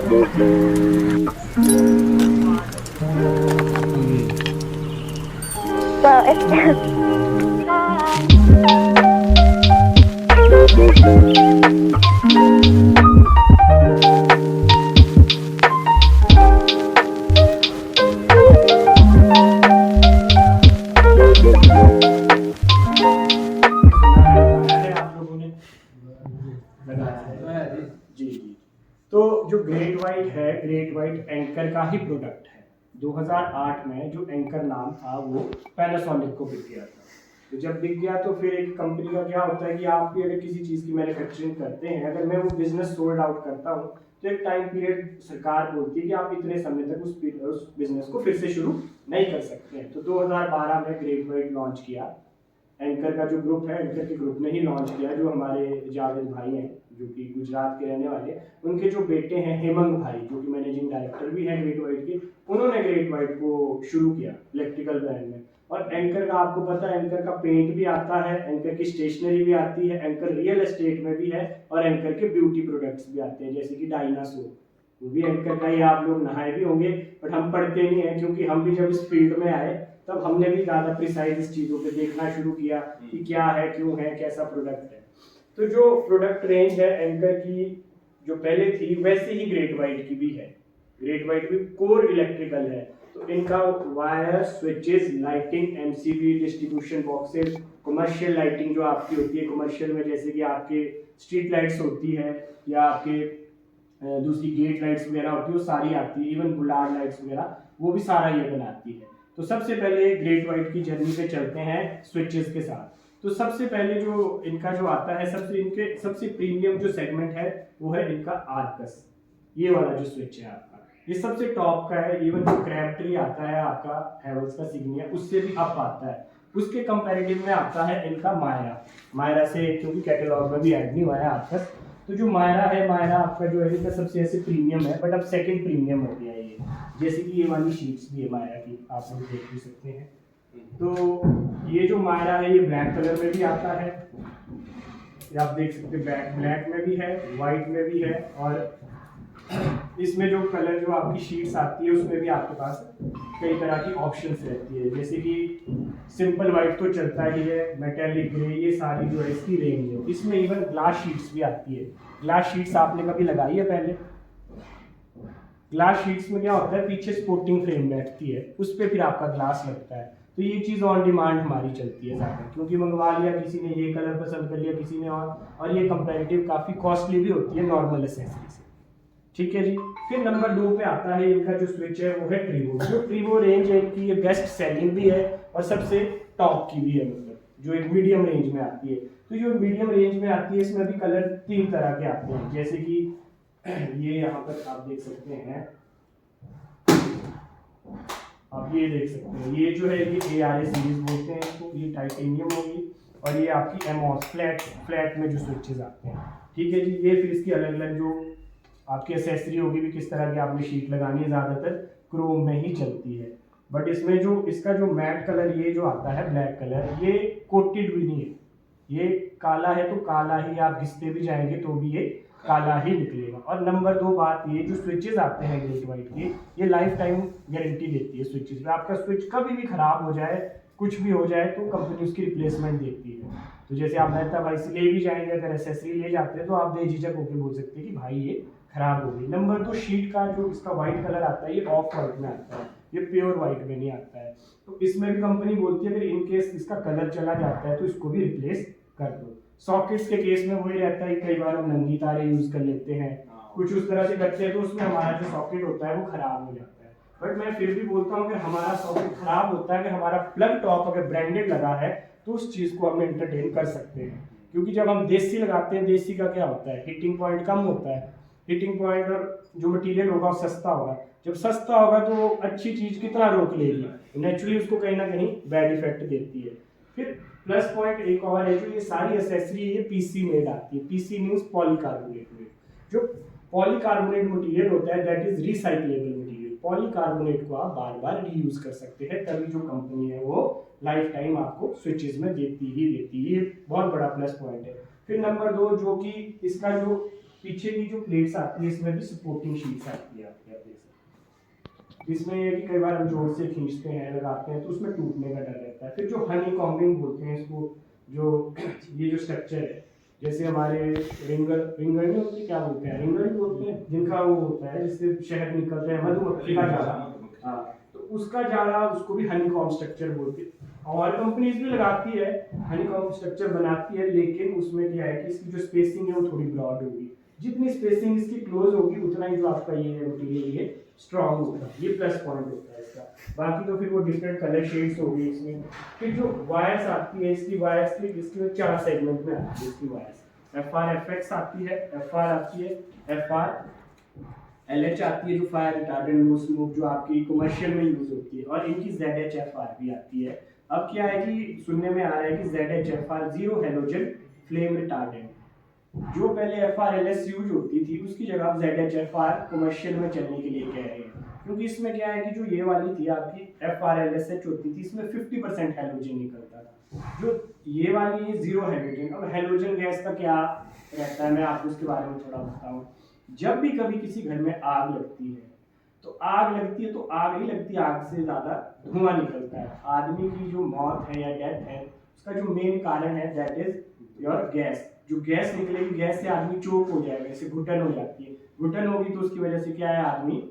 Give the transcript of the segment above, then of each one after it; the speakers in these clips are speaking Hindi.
Well, it's लगाया है आप लोगों ने लगाया है जी जी। तो जो ग्रेट वाइट है, ग्रेट वाइट एंकर का ही प्रोडक्ट है। 2008 में जो एंकर नाम था वो पैनासोनिक को बिक गया था। तो जब बिक गया तो फिर एक कंपनी का क्या होता है कि आप भी अगर किसी चीज़ की मैन्युफैक्चरिंग करते हैं, अगर मैं वो बिजनेस सोल्ड आउट करता हूँ तो एक टाइम पीरियड सरकार बोलती है कि आप इतने समय तक उस बिजनेस को फिर से शुरू नहीं कर सकते हैं। तो 2012 में ग्रेट वाइट लॉन्च किया। एंकर का जो ग्रुप है, एंकर के ग्रुप ने ही लॉन्च किया। जो हमारे जावेद भाई हैं जो कि गुजरात के रहने वाले, उनके जो बेटे हैं हेमंग भाई जो कि मैनेजिंग डायरेक्टर भी हैं ग्रेट वाइट के, उन्होंने ग्रेट वाइट को शुरू किया इलेक्ट्रिकल ब्रांड में। और एंकर का आपको पता है, एंकर का पेंट भी आता है, एंकर की स्टेशनरी भी आती है, एंकर रियल एस्टेट में भी है, और एंकर के ब्यूटी प्रोडक्ट्स भी आते हैं जैसे कि डायनासोर, वो भी एंकर का ही। आप लोग नहाए भी होंगे बट हम पढ़ते नहीं है, क्योंकि हम भी जब इस फील्ड में आए तब हमने भी ज़्यादा प्रिसाइज इस चीज़ों पे देखना शुरू किया कि क्या है, क्यों है, कैसा प्रोडक्ट है। तो जो प्रोडक्ट रेंज है एंकर की जो पहले थी वैसे ही ग्रेट वाइट की भी है। ग्रेट वाइट भी कोर इलेक्ट्रिकल है। तो इनका wire, switches, lighting, MCB, distribution boxes, commercial lighting जो आपकी होती है कमर्शियल में, जैसे कि आपके स्ट्रीट लाइट्स होती है या आपके दूसरी गेट लाइट्स वगैरह होती है, वो सारी आती है। इवन बुलार लाइट्स वगैरह वो भी सारा ये बनाती है। तो सबसे पहले ग्रेट वाइट की जर्नी पे चलते हैं स्विचेस के साथ। तो सबसे पहले जो इनका जो आता है, सबसे प्रीमियम जो सेगमेंट है वो है इनका आर्कस। ये वाला जो स्विच है आपका, ये सबसे टॉप का है। इवन जो क्रैपट्री आता है आपका हैवेल्स का सिग्निया, उससे भी अप आता है। उसके कंपैरेटिव में आता है इनका मायरा। मायरा से क्योंकि कैटलॉग में भी ऐड नहीं हुआ है आर्कस, तो जो मायरा है, मायरा आपका जो है इनका सबसे ऐसे प्रीमियम है, बट अब सेकंड प्रीमियम हो गया है ये। जैसे कि ये वाली शीट्स भी है मायरा की, आप लोग देख भी सकते हैं। तो ये जो मायरा है ये ब्लैक कलर में भी आता है, ये आप देख सकते हैं, ब्लैक में भी है, वाइट में भी है, और इसमें जो कलर जो आपकी शीट्स आती है उसमें भी आपके पास कई तरह की ऑप्शंस रहती है। जैसे कि सिंपल वाइट तो चलता ही है, मेटेलिक ग्रे, ये सारी जो है इसकी रेंज है। इसमें इवन ग्लास शीट्स भी आती है। ग्लास शीट्स आपने कभी लगाई है पहले? ग्लास शीट्स में क्या होता है, पीछे स्पोर्टिंग फ्रेम बैठती है, उस पर फिर आपका ग्लास लगता है। तो ये चीज़ ऑन डिमांड हमारी चलती है ज़्यादा, क्योंकि मंगवा लिया किसी ने, ये कलर पसंद कर लिया किसी ने, और ये कंपेरेटिव काफ़ी कॉस्टली भी होती है नॉर्मल एसेसरी से। ठीक है जी। फिर नंबर 2 पे आता है इनका जो स्विच है वो है ट्रीवो। जो ट्रीवो रेंज है इनकी, ये बेस्ट सेलिंग भी है और सबसे टॉप की भी है, मतलब जो एक मीडियम रेंज में आती है। तो जो मीडियम रेंज में आती है इसमें भी कलर 3 तरह के आते हैं। जैसे कि ये यहाँ पर आप देख सकते हैं, आप ये देख सकते हैं, ये जो है ये ARA सीरीज बोलते हैं इसको, ये टाइटेनियम होगी, और ये आपकी एमॉस फ्लैट में जो स्विचेस आते हैं। ठीक है जी। ये फिर इसकी अलग अलग जो आपकी एसेसरी होगी भी, किस तरह की आपने शीट लगानी है, ज़्यादातर क्रोम में ही चलती है। बट इसमें जो इसका जो मैट कलर ये जो आता है ब्लैक कलर, ये कोटेड भी नहीं है, ये काला है। तो काला ही आप घिसते भी जाएंगे तो भी ये काला ही निकलेगा। और नंबर 2 बात, ये जो स्विचेस आते हैं ग्रेट वाइट के, ये लाइफ टाइम गारंटी देती है स्विचेस पे। आपका स्विच कभी भी खराब हो जाए, कुछ भी हो जाए, तो कंपनी उसकी रिप्लेसमेंट देती है। तो जैसे आप मेहता भाई से ले भी जाएंगे, अगर एसेसरी ले जाते हैं तो आप बेझिझक होकर बोल सकते हैं कि भाई ये खराब हो गई। नंबर 2, शीट का जो इसका व्हाइट कलर आता है ये ऑफ वाइट में आता है, ये प्योर व्हाइट में नहीं आता है। तो इसमें भी कंपनी बोलती है अगर इन केस इसका कलर चला जाता है तो इसको भी रिप्लेस कर दो। सॉकेट्स के केस में वही रहता है, कई बार हम नंगी तारे यूज कर लेते हैं, कुछ उस तरह से करते हैं, तो उसमें हमारा जो सॉकेट होता है वो खराब हो जाता है। बट मैं फिर भी बोलता हूँ अगर हमारा सॉकेट खराब होता है, अगर हमारा प्लग टॉप अगर ब्रांडेड लगा है, तो उस चीज़ को हम एंटरटेन कर सकते हैं। क्योंकि जब हम देसी लगाते हैं, देसी का क्या होता है, हीटिंग पॉइंट कम होता है, हीटिंग पॉइंट और जो मटेरियल होगा वो सस्ता होगा। जब सस्ता होगा तो अच्छी चीज़ कितना रोक लेगी, नेचुरली उसको कहीं ना कहीं बैड इफेक्ट देती है। फिर प्लस पॉइंट एक और है, जो ये सारी एसेसरी ये पीसी मेड आती है। पीसी मीन्स पॉलीकार्बोनेट में। जो पॉलीकार्बोनेट मटेरियल होता है that is recyclable material. Polycarbonate को आप बार बार रीयूज कर सकते हैं, तभी जो कंपनी है वो लाइफ टाइम आपको स्विचेस में देती ही देती है। ये बहुत बड़ा प्लस पॉइंट है। फिर नंबर 2, जो कि इसका जो पीछे की जो प्लेट्स आती है इसमें भी सपोर्टिंग शीट्स आती है आपके, आप देख सकते हैं। इसमें ये है कि कई बार हम जोर से खींचते हैं, लगाते हैं तो उसमें टूटने का डर रहता है। फिर जो हनी कॉम्बिंग बोलते हैं इसको, जो ये जो स्ट्रक्चर है, जैसे हमारे रिंगर रिंगर नहीं होती, क्या बोलते हैं, रिंगर ही बोलते हैं, जिनका वो होता है जिससे शहद निकलता है, मधुमक्खी का जाला, हाँ, तो उसका जाला, उसको भी हनी कॉम्ब स्ट्रक्चर बोलते हैं। और कंपनीज भी लगाती है, हनी कॉम्ब स्ट्रक्चर बनाती है, लेकिन उसमें क्या है कि इसकी जो स्पेसिंग है वो थोड़ी ब्रॉड होगी। जितनी स्पेसिंग इसकी क्लोज होगी उतना ही जो आपका ये मटेरियल ये स्ट्रॉन्ग होगा, ये प्लस पॉइंट होता है इसका। बाकी तो फिर वो डिफरेंट कलर शेड्स होगी इसमें। फिर जो वायर्स आती है, इसकी वायर्स की इसके 4 सेगमेंट में आती है इसकी वायर्स। FR FX आती है, FR आती है, FR LH आती है जो फायर रिटार्डेंट लो स्मोक जो आपकी कमर्शियल में यूज होती है, और इनकी ZHFR भी आती है। अब क्या है कि सुनने में आ रहा है कि ZHFR zero halogen flame retardant, जो पहले FRLS यूज होती थी उसकी जगह आप ZHFR कमर्शियल में चलने के लिए कह रहे हैं। क्योंकि इसमें क्या है कि जो ये वाली थी आपकी FRLSH होती थी, इसमें 50% हेलोजन निकलता था, जो ये वाली है जीरो हेलोजन। अब हेलोजन गैस का क्या रहता है, मैं आपको उसके बारे में थोड़ा बताऊं। जब भी कभी किसी घर में आग लगती है तो आग लगती है तो आग नहीं लगती, आग से ज्यादा धुआं निकलता है। आदमी की जो मौत है या डेथ है उसका जो मेन कारण है दैट इज योर गैस। जो गैस निकलेगी, गैस से आदमी चोक हो जाएगा, जैसे घुटन हो जाती है, घुटन होगी तो उसकी वजह से क्या है, आदमी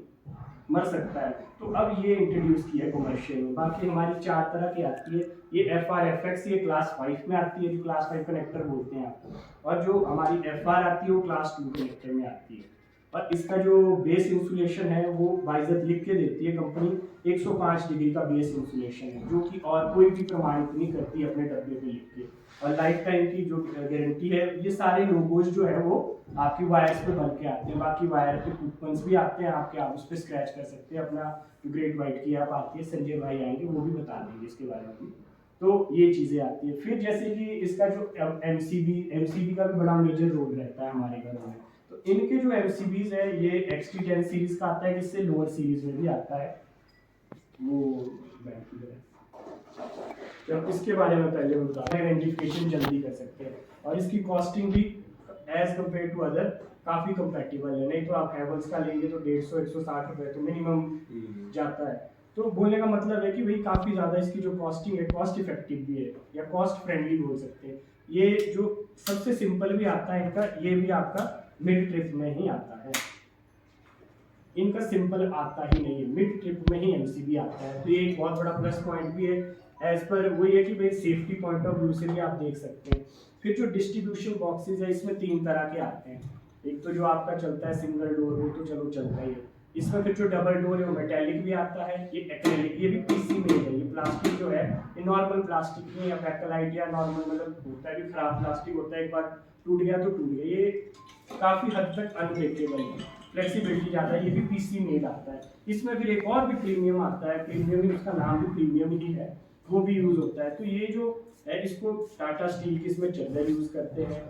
मर सकता है। तो अब ये इंट्रोड्यूस किया है कमर्शियल में। बाकी हमारी 4 तरह की आती है, ये FR FX ये क्लास 5 में आती है, जो क्लास 5 कनेक्टर बोलते हैं आपको, और जो हमारी FR आती है वो क्लास 2 कनेक्टर में आती है। और इसका जो बेस इंसुलेशन है वो बाइजत लिख के देती है कंपनी, 105 डिग्री का बेस इंसुलेशन है, जो कि और कोई भी प्रमाणित नहीं करती अपने डब्बे पे लिख के। और लाइफ टाइम की जो गारंटी है, ये सारे लोगोज जो है वो आपकी वायर्स पे बन के आते हैं। बाकी वायर पे कूपन्स भी आते हैं आपके, आप उस पर स्क्रैच कर सकते हैं। अपना जो ग्रेट वाइट की ऐप आती है, संजय भाई आएंगे वो भी बता देंगे इसके बारे में भी। तो ये चीज़ें आती है। फिर जैसे कि इसका जो MCB का भी बड़ा मेजर रोल रहता है हमारे घरों में। तो इनके जो MCBs है, ये XT10 सीरीज का आता है, जिससे लोअर सीरीज में भी आता है वो बैंक है। तो इसके बारे में पहले बता रहे हैं, आइडेंटिफिकेशन जल्दी कर सकते हैं, और इसकी कॉस्टिंग भी एज कम्पेयर टू अदर काफ़ी कंपेटिबल है। नहीं तो आप हैवल्स का लेंगे तो 150-160 रुपये तो मिनिमम जाता है। तो बोलने का मतलब है कि भाई काफ़ी ज़्यादा इसकी जो कॉस्टिंग है कॉस्ट इफेक्टिव भी है, या कॉस्ट फ्रेंडली बोल सकते हैं। ये जो सबसे सिंपल भी आता है इनका, ये भी आपका मिड ट्रिप में ही आता है। इनका सिंपल आता ही नहीं है, मिड ट्रिप में ही MCB आता है। तो ये एक बहुत बड़ा प्लस पॉइंट भी है। एज पर वही है कि भाई सेफ्टी पॉइंट ऑफ व्यू से भी आप देख सकते हैं। फिर जो डिस्ट्रीब्यूशन बॉक्सेस है, इसमें 3 तरह के आते हैं। एक तो जो आपका चलता है सिंगल डोर, वो तो चलो चलता ही है। इसमें फिर जो डबल डोर है वो मेटेलिक भी आता है, ये एक्रेलिक, ये भी PC में है। ये प्लास्टिक जो है ये नॉर्मल प्लास्टिक नहीं, या बैकलाइट या नॉर्मल मतलब होता है कि खराब प्लास्टिक होता है, एक बार टूट गया तो टूट गया। ये काफ़ी हद तक अनब्रेकेबल है, फ्लेक्सिबिलिटी ज़्यादा है, ये भी PC मेड आता है। इसमें फिर एक और भी प्रीमियम आता है, प्रीमियम ही उसका नाम भी प्रीमियम ही है, वो भी यूज़ होता है। तो ये जो है, इसको टाटा स्टील की इसमें चद्दर यूज़ करते हैं।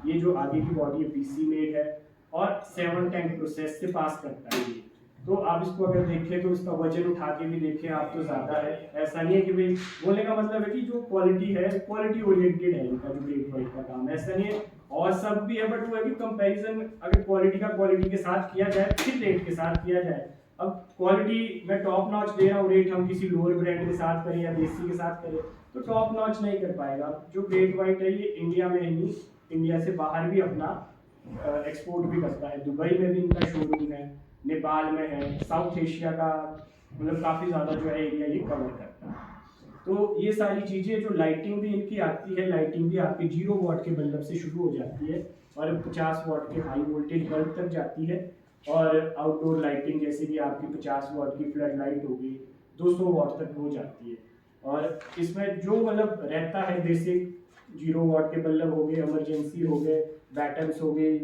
ये जो आगे की बॉडी है PC मेड है, और 7 टैंक प्रोसेस से पास करता है ये। तो आप इसको अगर देखें तो इसका वजन उठा के भी देखें आप तो ज़्यादा है। ऐसा नहीं है कि भाई, बोलने का मतलब है कि जो क्वालिटी है, क्वालिटी ओरिएंटेड है इनका जो ग्रेट वाइट का काम, ऐसा नहीं है। और सब भी है, बट वो है कि कंपैरिजन अगर क्वालिटी का क्वालिटी के साथ किया जाए, फिर रेट के साथ किया जाए। अब क्वालिटी मैं टॉप नॉच दे रहा हूँ, रेट हम किसी लोअर ब्रांड के साथ करें या देसी के साथ करें तो टॉप नॉच नहीं कर पाएगा। जो ग्रेट वाइट है ये इंडिया में ही, इंडिया से बाहर भी अपना एक्सपोर्ट भी करता है। दुबई में भी इनका शोरूम है, नेपाल में है, साउथ एशिया का मतलब काफ़ी ज़्यादा जो है एरिया ये कवर करता है। तो ये सारी चीज़ें, जो लाइटिंग भी इनकी आती है, लाइटिंग भी आपकी 0 वॉट के बल्ब से शुरू हो जाती है और 50 वॉट के हाई वोल्टेज बल्ब तक जाती है। और आउटडोर लाइटिंग जैसे कि आपकी 50 वॉट की फ्लड लाइट होगी, 200 वॉट तक हो जाती है। और इसमें जो मतलब रहता है बेसिक, 0 वॉट के बल्ब हो गए, इमरजेंसी हो गए, बैटन्स हो गई,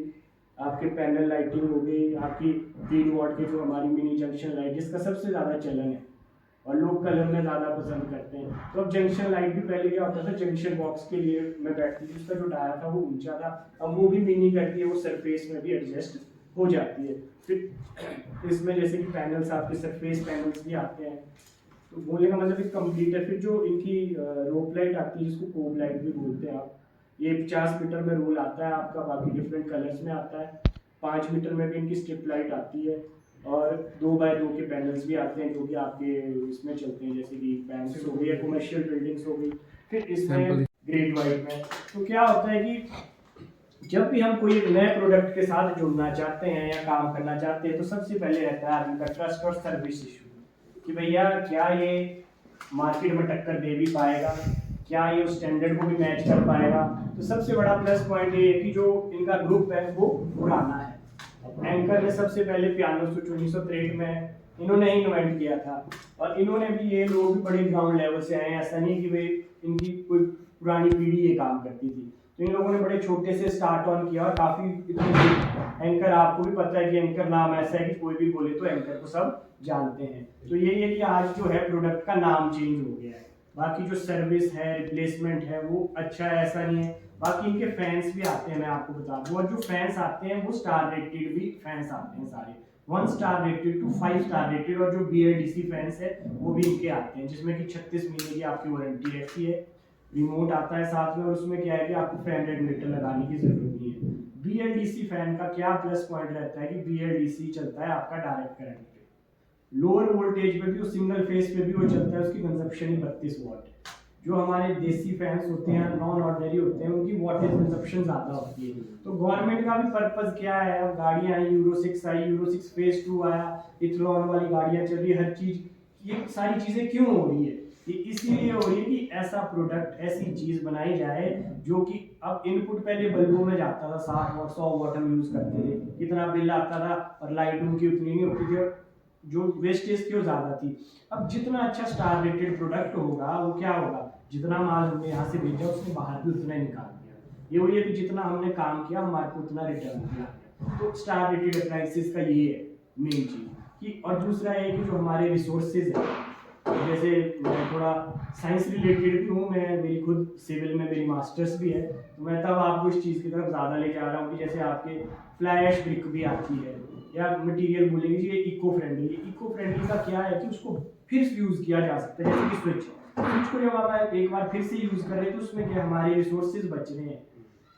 आपके पैनल लाइटिंग हो गई, आपकी 3 वॉट की जो हमारी मिनी जंक्शन लाइट जिसका सबसे ज़्यादा चलन है और लोग कलर में ज़्यादा पसंद करते हैं। तो अब जंक्शन लाइट भी पहले क्या होता था, जंक्शन बॉक्स के लिए मैं बैठती थी, उसका जो डाया था वो ऊंचा था, अब वो भी मिनी करती है, वो सरफेस में भी एडजस्ट हो जाती है। फिर इसमें जैसे कि पैनल्स, आपके सरफेस पैनल्स भी आते हैं। तो बोलने का मतलब कंप्लीट है। फिर जो इनकी रोप लाइट आती है, जिसको कोब लाइट भी बोलते हैं आप, ये 50 मीटर में रोल आता है आपका, बाकी डिफरेंट कलर्स में आता है। 5 मीटर में भी इनकी स्ट्रिप लाइट आती है और 2x2 के पैनल्स भी आते हैं जो कि आपके इसमें चलते हैं, जैसे कि बैंक्स हो गई या कमर्शियल बिल्डिंग्स हो गई। फिर इसमें ग्रेट वाइट में तो क्या होता है कि जब भी हम कोई नए प्रोडक्ट के साथ जुड़ना चाहते हैं या काम करना चाहते हैं तो सबसे पहले रहता है आदमी का ट्रस्ट और सर्विस इशू कि भैया क्या ये मार्केट में टक्कर दे भी पाएगा, क्या ये उस स्टैंडर्ड को भी मैच कर पाएगा। तो सबसे बड़ा प्लस पॉइंट ये है कि जो इनका ग्रुप है वो पुराना है। एंकर ने सबसे पहले पियानो स्विच 1963 में इन्होंने ही इन्वेंट किया था और इन्होंने भी, ये लोग भी बड़े ग्राउंड लेवल से आए हैं, ऐसा नहीं कि वे इनकी कोई पुरानी पीढ़ी ये काम करती थी। तो इन लोगों ने बड़े छोटे से स्टार्ट ऑन किया और काफ़ी इतने एंकर, आपको भी पता है कि एंकर नाम ऐसा है कि कोई भी बोले तो एंकर को सब जानते हैं। तो यही है कि आज जो है प्रोडक्ट का नाम चेंज हो गया है, बाकी जो सर्विस है रिप्लेसमेंट है वो अच्छा है, ऐसा नहीं है। बाकी इनके फैंस भी आते हैं, मैं आपको बता दूं, और जो फैंस आते हैं वो स्टार रेटेड भी फैंस आते हैं सारे, 1 star rated to 5 star rated. और जो BLDC फैंस है वो भी इनके आते हैं जिसमें कि 36 महीने की आपकी वारंटी रहती है, रिमोट आता है साथ में और उसमें क्या है कि आपको फैन रेगुलेटर लगाने की जरूरत नहीं है। BLDC फैन का क्या प्लस पॉइंट रहता है कि BLDC चलता है आपका डायरेक्ट करंट पे, लोअर वोल्टेज पे भी और सिंगल फेज पे भी वो चलता है, उसकी कंजप्शन ही 32 वाट है। जो हमारे देसी फैंस होते हैं, नॉन ऑर्डिनरी होते हैं, उनकी वाटेज कंजप्शन ज़्यादा होती है। तो गवर्नमेंट का भी पर्पस क्या है, अब गाड़ियाँ आई, यूरो 6 आई, यूरो 6 फेज 2 आया, इथेनॉल वाली गाड़ियाँ चल रही है, हर चीज़, ये सारी चीज़ें क्यों हो रही है? ये इसलिए हो रही है कि ऐसा प्रोडक्ट, ऐसी चीज़ बनाई जाए जो कि, अब इनपुट पहले बल्बों में जाता था, 60 वाट 100 वाट हम यूज़ करते थे, कितना बिल आता था और लाइट उनकी उतनी नहीं होती थी, जो वेस्टेज थी वो ज़्यादा थी। अब जितना अच्छा स्टार रेटेड प्रोडक्ट होगा वो क्या होगा, जितना माल हमने यहाँ से भेजा उसने बाहर भी उतना ही निकाल दिया। ये वही है कि जितना हमने काम किया हमारे को उतना रिटर्न दिया। तो स्टार रेटेड अप्लायंसेस का ये है मेन चीज़ कि, और दूसरा है कि जो हमारे रिसोर्सेज है, जैसे मैं थोड़ा साइंस रिलेटेड भी हूँ, मैं मेरी खुद सिविल में मेरी मास्टर्स भी है, तो मैं तब आपको इस चीज़ की तरफ ज़्यादा ले जा रहा हूँ कि जैसे आपके फ्लाई ऐश ब्रिक भी आती है या मटेरियल बोलेंगे जी ये इको फ्रेंडली। इको फ्रेंडली का क्या है कि उसको फिर यूज़ किया जा सकता है, जैसे कि स्विच को जब आप एक बार फिर से यूज़ कर रहे हैं तो उसमें क्या, हमारे रिसोर्सेज बच रहे हैं।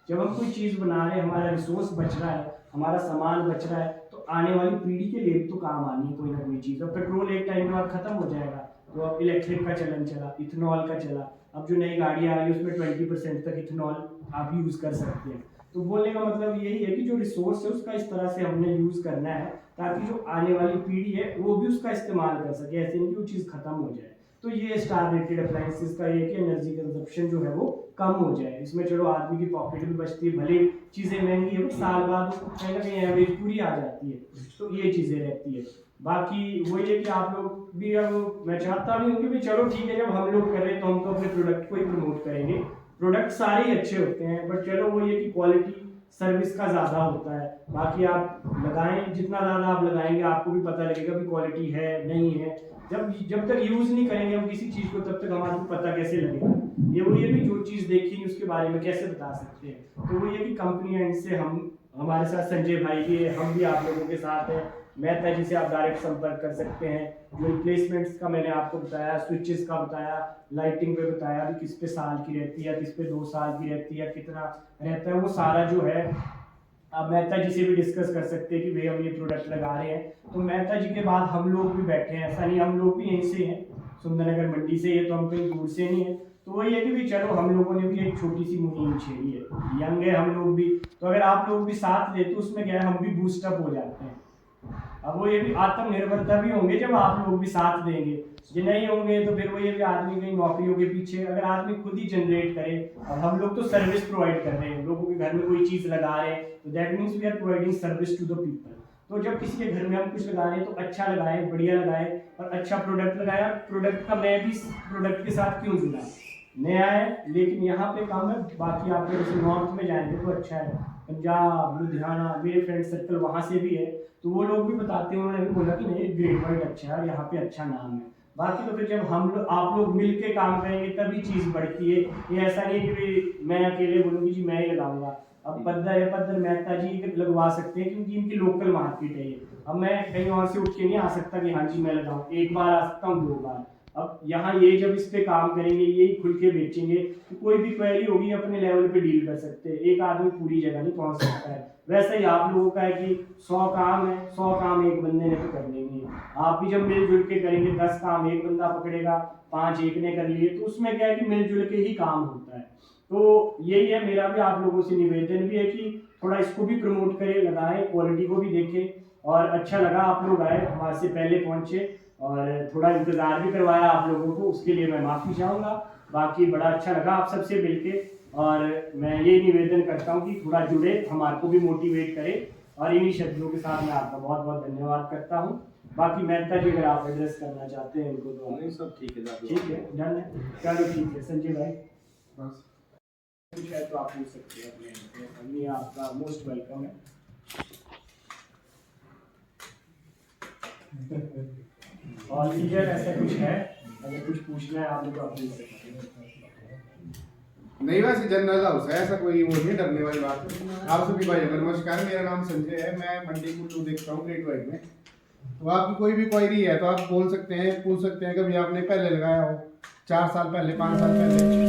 जब हम कोई चीज़ बना रहे हैं, हमारा रिसोर्स बच रहा है, हमारा सामान बच रहा है, तो आने वाली पीढ़ी के लिए तो काम आनी है कोई ना कोई चीज़। अब पेट्रोल एक टाइम के बाद खत्म हो जाएगा, तो अब इलेक्ट्रिक का चलन चला, इथेनॉल का चला, अब जो नई गाड़ियाँ आ रही है उसमें 20% तक इथेनॉल आप यूज़ कर सकते हैं। तो बोलने का मतलब यही है कि जो रिसोर्स है उसका इस तरह से हमने यूज़ करना है ताकि जो आने वाली पीढ़ी है वो भी उसका इस्तेमाल कर सके, ऐसे नहीं कि वो चीज़ खत्म हो जाए। तो ये स्टार रेटेड अप्लायंसेस का ये कि एनर्जी कंजप्शन जो है वो कम हो जाए, इसमें चलो आदमी की पॉकेट भी बचती है, भले चीज़ें महंगी है बट साल बाद कहीं ना कहीं एवरेज पूरी आ जाती है, तो ये चीज़ें रहती है। बाकी वही है कि आप लोग भी, अब मैं चाहता भी हूँ कि भाई चलो ठीक है, जब हम लोग कर रहे हैं तो हम तो अपने प्रोडक्ट को ही प्रमोट करेंगे, प्रोडक्ट सारे ही अच्छे होते हैं बट चलो वो ये कि क्वालिटी सर्विस का ज़्यादा होता है। बाकी आप लगाएं, जितना ज़्यादा आप लगाएंगे आपको भी पता लगेगा कि क्वालिटी है नहीं है। जब तक यूज़ नहीं करेंगे हम किसी चीज़ को तब तक हमारे को पता कैसे लगेगा। ये वही है कि जो चीज़ देखी नहीं उसके बारे में कैसे बता सकते हैं। तो वही है कि कंपनी एंड से हम, हमारे साथ संजय भाई भी है, हम भी आप लोगों के साथ हैं, मेहता जी से आप डायरेक्ट संपर्क कर सकते हैं। जो रिप्लेसमेंट्स का मैंने आपको बताया, स्विचेस का बताया, लाइटिंग पे बताया भी किस पे साल की रहती है, किस पे 2 साल की रहती है, कितना रहता है, वो सारा जो है आप मेहता जी से भी डिस्कस कर सकते हैं कि भाई हम ये प्रोडक्ट लगा रहे हैं। तो मेहता जी के बाद हम लोग भी बैठे हैं, ऐसा नहीं, हम लोग भी यहीं से हैं, सुंदरनगर मंडी से, ये तो हम कहीं दूर से नहीं है। तो वही है कि भाई चलो हम लोगों ने भी एक छोटी सी मुहिम छेड़ी है, यंग है हम लोग भी, तो अगर आप लोग भी साथ देते तो उसमें क्या है, हम भी बूस्टअप हो जाते हैं। अब वो ये भी आत्मनिर्भरता भी होंगे जब आप लोग भी साथ देंगे, ये नहीं होंगे तो फिर वो ये भी आदमी कहीं नौकरियों के पीछे, अगर आदमी खुद ही जनरेट करे। अब हम लोग तो सर्विस प्रोवाइड कर रहे हैं, लोगों के घर में कोई चीज़ लगा रहे हैं तो that means we are providing service to the people. तो जब किसी के घर में हम कुछ लगा रहे हैं तो अच्छा लगाएं, बढ़िया लगाएं और अच्छा प्रोडक्ट लगाएं। प्रोडक्ट का मैं भी प्रोडक्ट के साथ क्यों जुड़ा, नया है लेकिन यहाँ पे कम है। बाकी आप जैसे नॉर्थ में जाएंगे तो अच्छा है, पंजाब, लुधियाना, मेरे फ्रेंड सर्कल वहाँ से भी है, तो वो लोग भी बताते हैं, उन्होंने भी बोला कि नहीं ग्रेट वाइट अच्छा है और यहाँ पे अच्छा नाम है। बाकी तो फिर जब हम लोग आप लोग मिल के काम करेंगे तभी चीज़ बढ़ती है। ये ऐसा नहीं है कि मैं अकेले बोलूँगी जी मैं ही लगाऊंगा। अब पद्दर है, पद्दर मेहता जी लगवा सकते हैं क्योंकि इनकी लोकल मार्केट है ये। अब मैं कहीं और से उठ के नहीं आ सकता कि हाँ जी मैं लगाऊँ, एक बार आ सकता हूँ, 2 बार। अब यहाँ ये जब इस पे काम करेंगे, यही खुल के बेचेंगे, तो कोई भी क्वेरी होगी अपने लेवल पे डील कर सकते हैं, एक आदमी पूरी जगह नहीं पहुंच सकता है। वैसे ही आप लोगों का है कि 100 काम है, 100 काम एक बंदे ने तो करने नहीं है। आप भी जब मिलजुल के करेंगे, 10 काम एक बंदा पकड़ेगा, 5 एक ने कर लिए, तो उसमें क्या है कि मिलजुल के ही काम होता है। तो यही है, मेरा भी आप लोगों से निवेदन भी है कि थोड़ा इसको भी प्रमोट करें, लगाएं, क्वालिटी को भी देखें। और अच्छा लगा आप लोग आए, हमारे से पहले पहुंचे और थोड़ा इंतजार भी करवाया आप लोगों को, उसके लिए मैं माफ़ी चाहूँगा। बाकी बड़ा अच्छा लगा आप सबसे मिलके, और मैं यही निवेदन करता हूँ कि थोड़ा जुड़े, हमारे को भी मोटिवेट करें। और इन्हीं शब्दों के साथ मैं आपका बहुत बहुत धन्यवाद करता हूँ। बाकी मेहता जी अगर आप एड्रेस करना चाहते हैं उनको तो नहीं सब ठीक है, ठीक है, डन है, चलो ठीक है। संजय भाई बस कुछ है तो आप पूछ सकते हैं अपने, ये आपका मोस्ट वेलकम है। और टीचर ऐसा कुछ है, अगर कुछ पूछना है आप लोग तो पूछ सकते हैं। नहीं, वैसे जनरल हाउस है, ऐसा कोई वो नहीं डरने वाली बात है। आप सभी भाई नमस्कार, मेरा नाम संजय है, मैं मंडी कुल्लू देखता हूँ ग्रेट वाइट में। तो आपकी कोई भी क्वेरी है तो आप बोल सकते हैं, पूछ सकते हैं। कभी आपने पहले लगाया हो, 4 साल पहले, 5 साल पहले।